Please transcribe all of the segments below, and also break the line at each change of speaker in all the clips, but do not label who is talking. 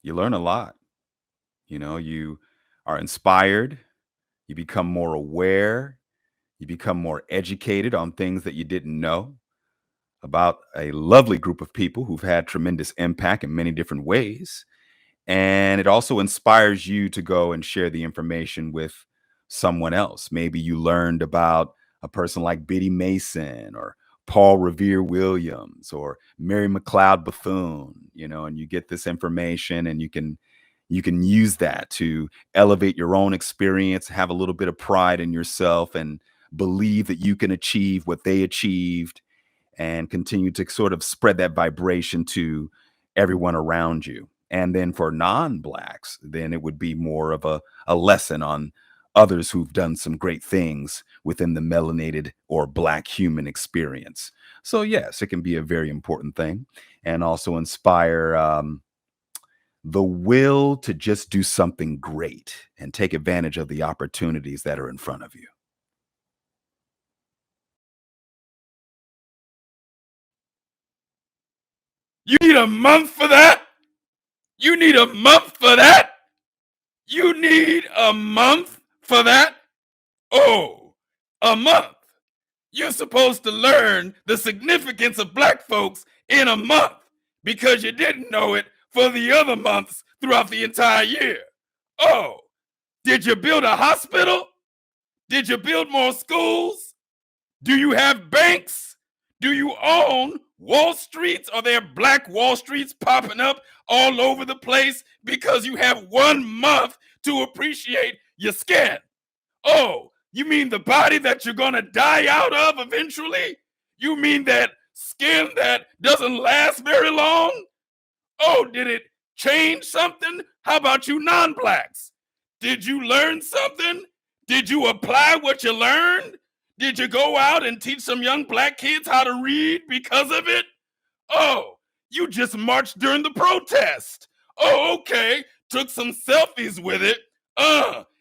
You learn a lot. You are inspired, you become more aware, you become more educated on things that you didn't know about a lovely group of people who've had tremendous impact in many different ways. And it also inspires you to go and share the information with someone else. Maybe you learned about a person like Biddy Mason or Paul Revere Williams or Mary McLeod Bethune, and you get this information and you can use that to elevate your own experience, have a little bit of pride in yourself and believe that you can achieve what they achieved and continue to sort of spread that vibration to everyone around you. And then for non-blacks, then it would be more of a lesson on others who've done some great things within the melanated or black human experience. So yes, it can be a very important thing and also inspire the will to just do something great and take advantage of the opportunities that are in front of you. You need a month for that? You need a month for that? You need a month for that? Oh, a month. You're supposed to learn the significance of black folks in a month because you didn't know it for the other months throughout the entire year. Oh, did you build a hospital? Did you build more schools? Do you have banks? Do you own Wall Streets? Are there black Wall Streets popping up all over the place because you have 1 month to appreciate your skin? Oh, you mean the body that you're gonna die out of eventually? You mean that skin that doesn't last very long? Oh, did it change something? How about you non-blacks? Did you learn something? Did you apply what you learned? Did you go out and teach some young black kids how to read because of it? Oh, you just marched during the protest. Oh, okay. Took some selfies with it.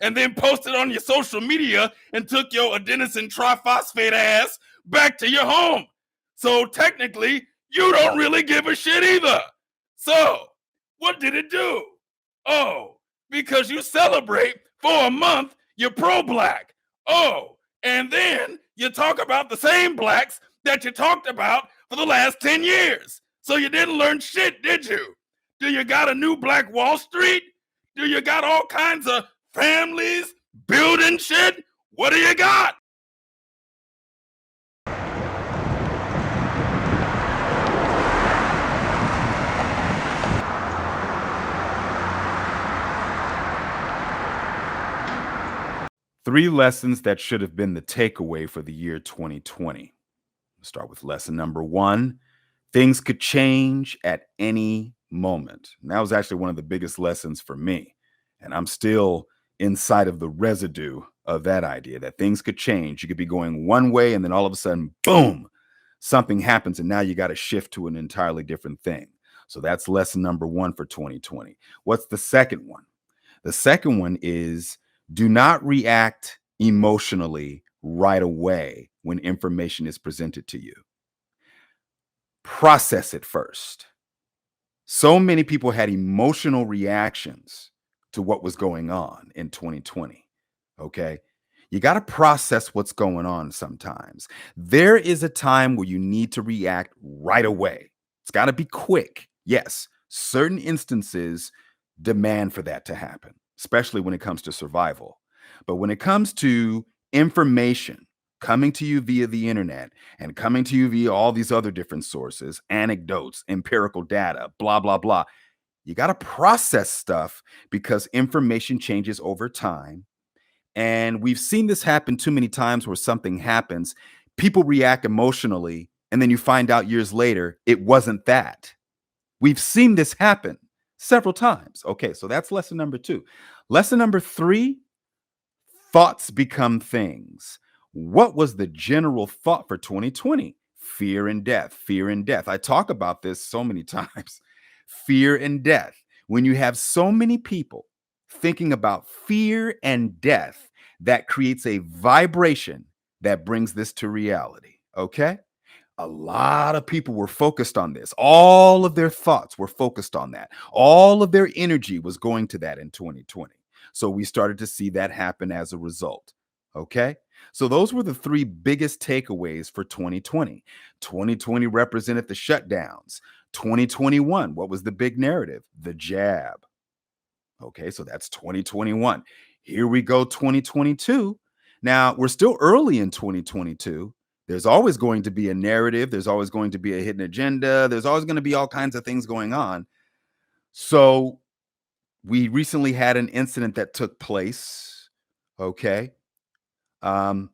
And then posted on your social media and took your adenosine triphosphate ass back to your home. So technically, you don't really give a shit either. So, what did it do? Oh, because you celebrate for a month, you're pro-black. Oh, and then you talk about the same blacks that you talked about for the last 10 years. So you didn't learn shit, did you? Do you got a new Black Wall Street? Do you got all kinds of families building shit? What do you got? Three lessons that should have been the takeaway for the year 2020. Let's start with lesson number one. Things could change at any moment. And that was actually one of the biggest lessons for me. And I'm still inside of the residue of that idea that things could change. You could be going one way and then all of a sudden, boom, something happens and now you got to shift to an entirely different thing. So that's lesson number one for 2020. What's the second one? The second one is do not react emotionally right away when information is presented to you. Process it first. So many people had emotional reactions to what was going on in 2020. Okay. You got to process what's going on sometimes. There is a time where you need to react right away. It's got to be quick. Yes, certain instances demand for that to happen, especially when it comes to survival. But when it comes to information coming to you via the internet and coming to you via all these other different sources, anecdotes, empirical data, blah, blah, blah, you got to process stuff because information changes over time. And we've seen this happen too many times where something happens, people react emotionally, and then you find out years later it wasn't that. We've seen this happen several times. Okay, so that's lesson number two. Lesson number three, thoughts become things. What was the general thought for 2020? Fear and death, fear and death. I talk about this so many times. Fear and death. When you have so many people thinking about fear and death, that creates a vibration that brings this to reality. Okay.
A lot of people were focused on this. All of their thoughts were focused on that. All of their energy was going to that in 2020. So we started to see that happen as a result. Okay. So those were the three biggest takeaways for 2020. 2020 represented the shutdowns. 2021, what was the big narrative? The jab. Okay. So that's 2021. Here we go, 2022. Now we're still early in 2022. There's always going to be a narrative. There's always going to be a hidden agenda. There's always going to be all kinds of things going on. So we recently had an incident that took place. Okay. I'm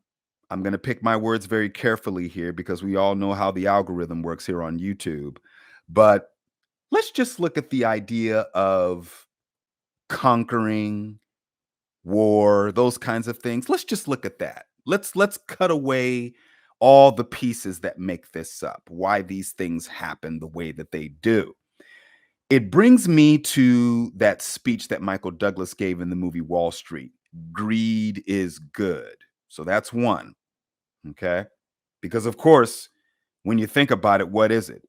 going to pick my words very carefully here because we all know how the algorithm works here on YouTube. But let's just look at the idea of conquering, war, those kinds of things. Let's just look at that. Let's cut away all the pieces that make this up, why these things happen the way that they do. It brings me to that speech that Michael Douglas gave in the movie Wall Street. Greed is good. So that's one. Okay. Because, of course, when you think about it, what is it?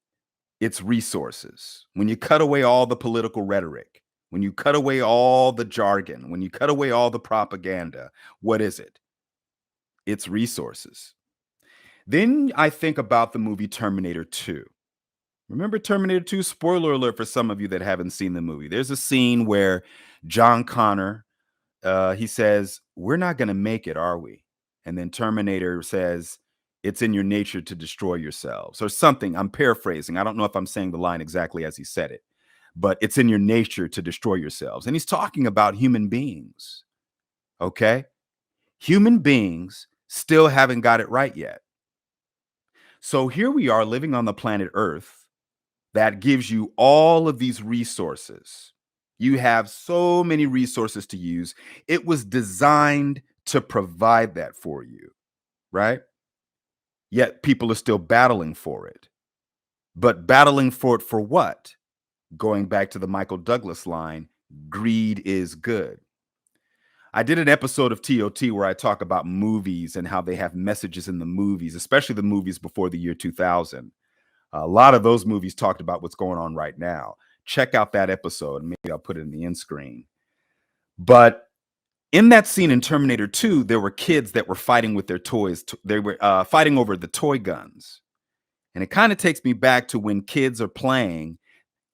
It's resources. When you cut away all the political rhetoric, when you cut away all the jargon, when you cut away all the propaganda, what is it? It's resources. Then I think about the movie Terminator 2. Remember Terminator 2? Spoiler alert for some of you that haven't seen the movie. There's a scene where John Connor, he says, "We're not going to make it, are we?" And then Terminator says, "It's in your nature to destroy yourselves," or something. I'm paraphrasing. I don't know if I'm saying the line exactly as he said it, but it's in your nature to destroy yourselves. And he's talking about human beings. Okay? Human beings still haven't got it right yet. So here we are living on the planet Earth that gives you all of these resources. You have so many resources to use. It was designed to provide that for you, right? Yet people are still battling for it. But battling for it for what? Going back to the Michael Douglas line, greed is good. I did an episode of T.O.T. where I talk about movies and how they have messages in the movies, especially the movies before the year 2000. A lot of those movies talked about what's going on right now. Check out that episode. Maybe I'll put it in the end screen. But in that scene in Terminator 2, there were kids that were fighting with their toys. They were fighting over the toy guns. And it kind of takes me back to when kids are playing.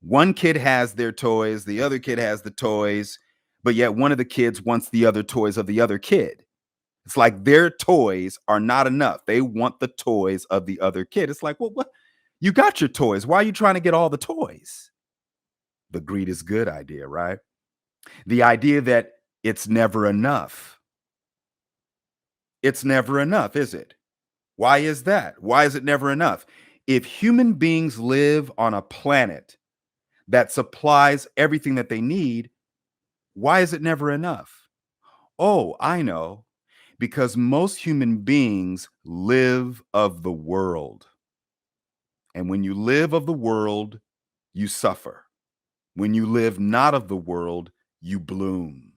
One kid has their toys, the other kid has the toys, but yet one of the kids wants the other toys of the other kid. It's like their toys are not enough. They want the toys of the other kid. It's like, well, what? You got your toys. Why are you trying to get all the toys? The greed is good idea, right? The idea that it's never enough. It's never enough, is it? Why is that? Why is it never enough? If human beings live on a planet that supplies everything that they need, why is it never enough? Oh, I know. Because most human beings live of the world. And when you live of the world, you suffer. When you live not of the world, you bloom.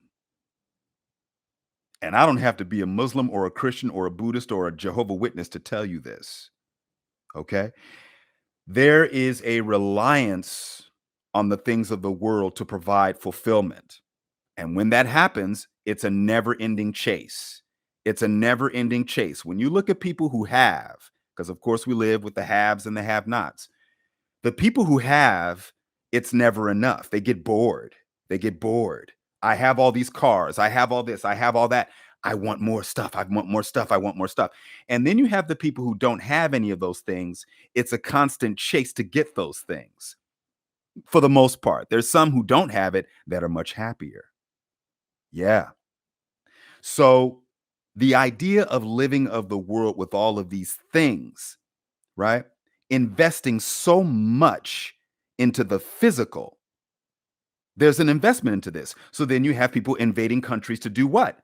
And I don't have to be a Muslim or a Christian or a Buddhist or a Jehovah's Witness to tell you this. Okay? There is a reliance on the things of the world to provide fulfillment. And when that happens, it's a never-ending chase. It's a never-ending chase. When you look at people who have, because of course we live with the haves and the have-nots, the people who have, it's never enough. They get bored. They get bored. I have all these cars. I have all this. I have all that. I want more stuff. I want more stuff. I want more stuff. And then you have the people who don't have any of those things. It's a constant chase to get those things. For the most part, there's some who don't have it that are much happier. Yeah. So the idea of living of the world with all of these things, right? Investing so much into the physical. There's an investment into this. So then you have people invading countries to do what?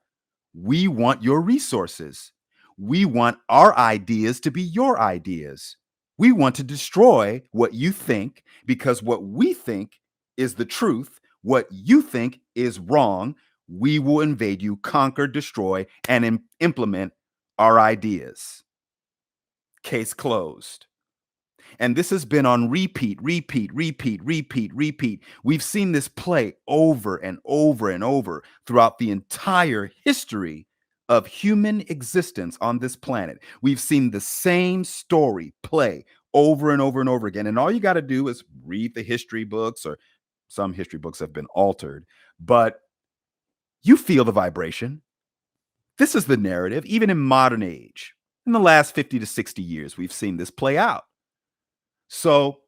We want your resources. We want our ideas to be your ideas. We want to destroy what you think because what we think is the truth, what you think is wrong. We will invade you, conquer, destroy, and implement our ideas. Case closed. And this has been on repeat, repeat, repeat, repeat, repeat. We've seen this play over and over and over throughout the entire history of human existence on this planet. We've seen the same story play over and over and over again. And all you got to do is read the history books, or some history books have been altered, but you feel the vibration. This is the narrative, even in modern age. In the last 50 to 60 years, we've seen this play out. So,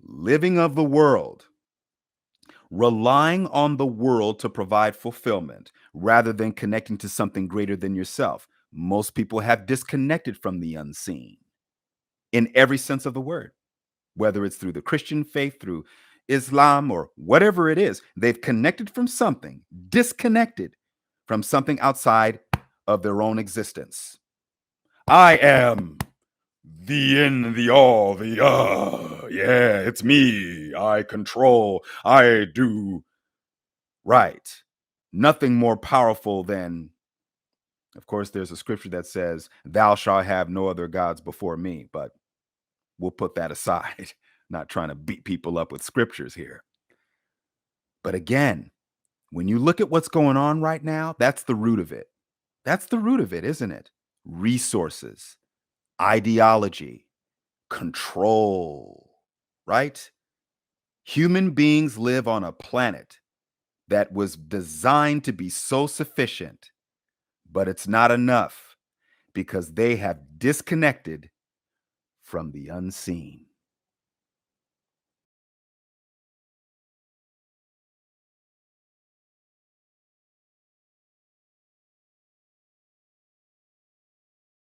living of the world, relying on the world to provide fulfillment rather than connecting to something greater than yourself. Most people have disconnected from the unseen in every sense of the word, whether it's through the Christian faith, through Islam, or whatever it is. They've connected from something, disconnected from something outside of their own existence. I am the in, the all, the yeah, it's me. I control, I do. Right. Nothing more powerful than, of course, there's a scripture that says, thou shalt have no other gods before me, but we'll put that aside. Not trying to beat people up with scriptures here. But again, when you look at what's going on right now, that's the root of it. That's the root of it, isn't it? Resources, ideology, control, right? Human beings live on a planet that was designed to be so sufficient, but it's not enough because they have disconnected from the unseen.